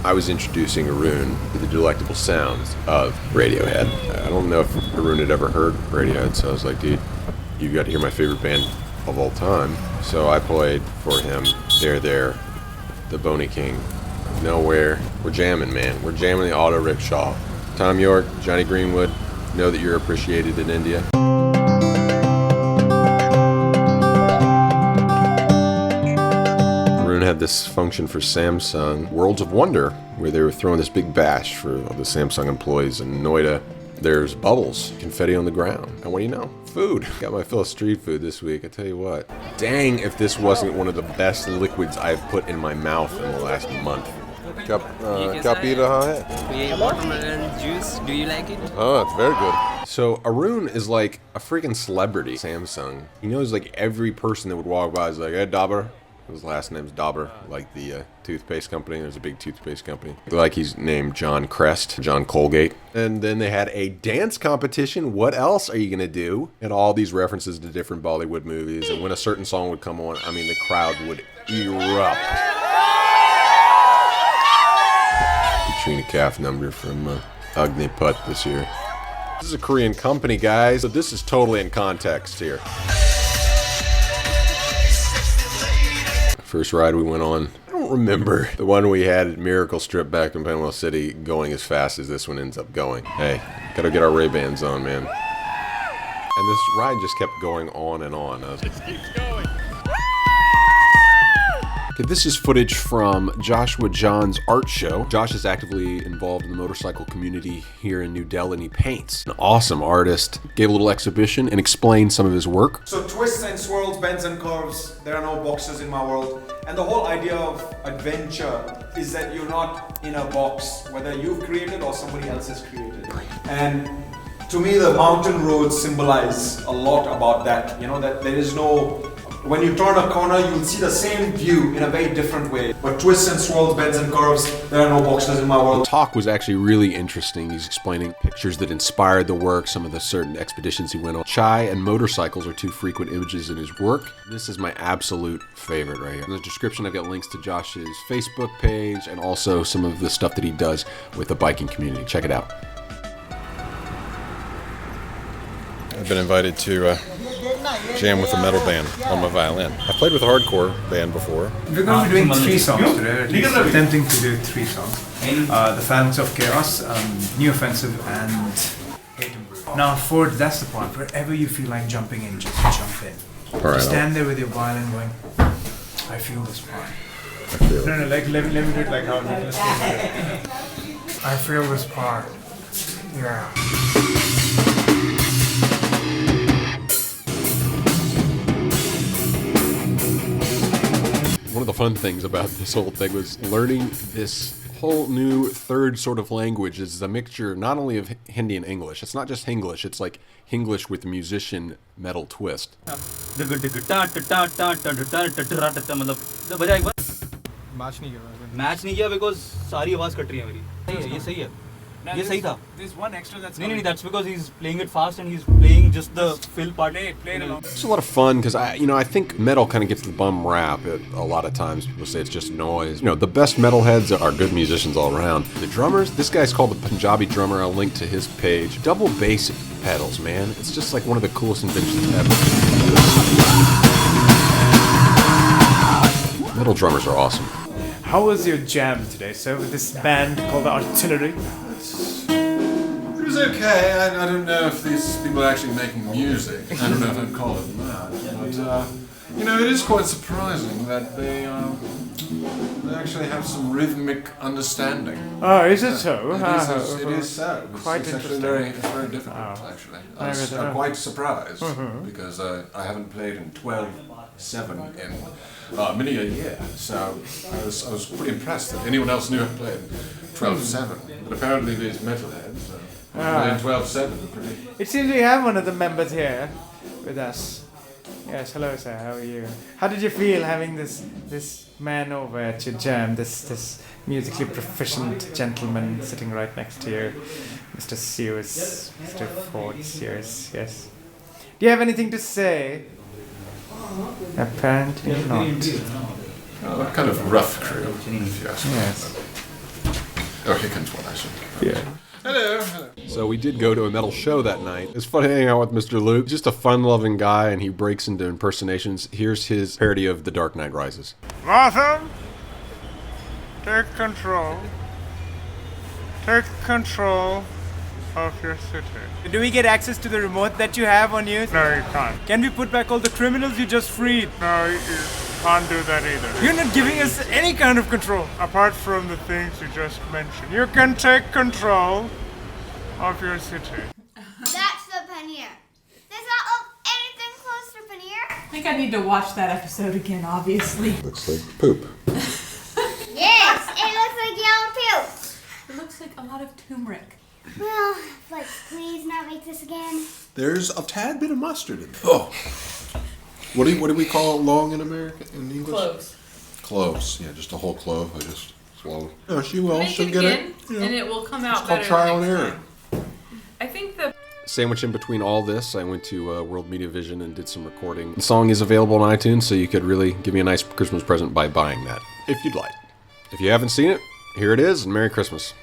I was introducing Arun to the delectable sounds of Radiohead. I don't know if Arun had ever heard Radiohead, so I was like, dude, you got to hear my favorite band of all time. So I played for him There, the Boney King, Nowhere. We're jamming, man. We're jamming the auto rickshaw. Tom York, Johnny Greenwood, know that you're appreciated in India. Arun had this function for Samsung, Worlds of Wonder, where they were throwing this big bash for all the Samsung employees in Noida. There's bubbles, confetti on the ground. And what do you know? Food. Got my fill of street food this week, I tell you what. Dang if this wasn't one of the best liquids I've put in my mouth in the last month. Watermelon juice, do you like it? Oh, it's very good. So Arun is like a freaking celebrity, Samsung. He knows like every person that would walk by is like, hey, Dauber. His last name's Dauber, like the toothpaste company. There's a big toothpaste company. Like he's named John Crest, John Colgate. And then they had a dance competition. What else are you going to do? And all these references to different Bollywood movies. And when a certain song would come on, I mean, the crowd would erupt. Katrina Kaif number from Agnipat this year. This is a Korean company, guys, so this is totally in context here. First ride we went on, I don't remember the one we had at Miracle Strip back in Panama City going as fast as this one ends up going. Hey, gotta get our Ray-Bans on, man. And this ride just kept going on and on. It keeps going. Okay, this is footage from Joshua John's art show. Josh is actively involved in the motorcycle community here in New Delhi, and he paints. An awesome artist. Gave a little exhibition and explained some of his work. So twists and swirls, bends and curves, there are no boxes in my world. And the whole idea of adventure is that you're not in a box, whether you've created or somebody else has created. And to me, the mountain roads symbolize a lot about that. You know, that there is no... When you turn a corner, you'll see the same view in a very different way. But twists and swirls, bends and curves, there are no boxes in my world. The talk was actually really interesting. He's explaining pictures that inspired the work, some of the certain expeditions he went on. Chai and motorcycles are two frequent images in his work. This is my absolute favorite right here. In the description, I've got links to Josh's Facebook page and also some of the stuff that he does with the biking community. Check it out. I've been invited to jam with a metal band on my violin. I played with a hardcore band before. We're going to be doing 3 songs today, at least attempting to do 3 songs. The Phalanx of Chaos, New Offensive, and Hate and Brew. Now, Ford, that's the part. Wherever you feel like jumping in, just jump in. All right, just stand there with your violin going, I feel this part. I feel it. No, let me do it like how Nicholas did it. I feel this part. Yeah. One of the fun things about this whole thing was learning this whole new third sort of language. Is a mixture not only of Hindi and English. It's not just Hinglish, it's like Hinglish with musician metal twist. Match नहीं किया because सारी आवाज cut रही है मेरी. ये सही है. ये सही था. There's one extra that's नहीं, that's because he's playing it fast and he's playing just the fill part. Play it along. It's a lot of fun because I think metal kind of gets the bum rap. A lot of times people say it's just noise. You know, the best metalheads are good musicians all around. The drummers, this guy's called the Punjabi drummer. I'll link to his page. Double bass pedals, man. It's just like one of the coolest inventions ever. Metal drummers are awesome. How was your jam today, sir, with this band called the Artillery? It was okay. I don't know if these people are actually making music. I don't know if I'd call it that. But, you know, it is quite surprising that they actually have some rhythmic understanding. Oh, is it so? It is so. Quite it's interesting. Very difficult, actually. I was quite surprised because I haven't played in 12/7 in many a year. So I was pretty impressed that anyone else knew I played 12/7. But apparently these metalheads playing 12/7 pretty. It seems we have one of the members here with us. Yes, hello sir, how are you? How did you feel having this man over at your jam, this musically proficient gentleman sitting right next to you, Mr. Sears, Mr. Ford Sears, yes. Do you have anything to say? Apparently not. Kind of rough crew, if you ask me. Yes. Oh, Hickens one, I should. Yeah. Hello. Hello. So we did go to a metal show that night. It's funny hanging out with Mr. Luke. Just a fun-loving guy, and he breaks into impersonations. Here's his parody of The Dark Knight Rises. Gotham, take control. Take control of your city. Do we get access to the remote that you have on you? No, you can't. Can we put back all the criminals you just freed? No, you can't do that either. You're not giving us any kind of control. Apart from the things you just mentioned. You can take control of your city. That's the pannier. Does that look anything close to pannier? I think I need to watch that episode again, obviously. Looks like poop. Yes, it looks like yellow poop. It looks like a lot of turmeric. Well, let's please not make this again. There's a tad bit of mustard in it. Oh. What do we call it long in America, in English? Cloves. Cloves. Yeah, just a whole clove. I just swallowed. Yeah, she will. Make She'll it get again, it. and it will come out It's called better trial and next error. time. I think the Sandwich in between all this, I went to World Media Vision and did some recording. The song is available on iTunes, so you could really give me a nice Christmas present by buying that, if you'd like. If you haven't seen it, here it is, and Merry Christmas.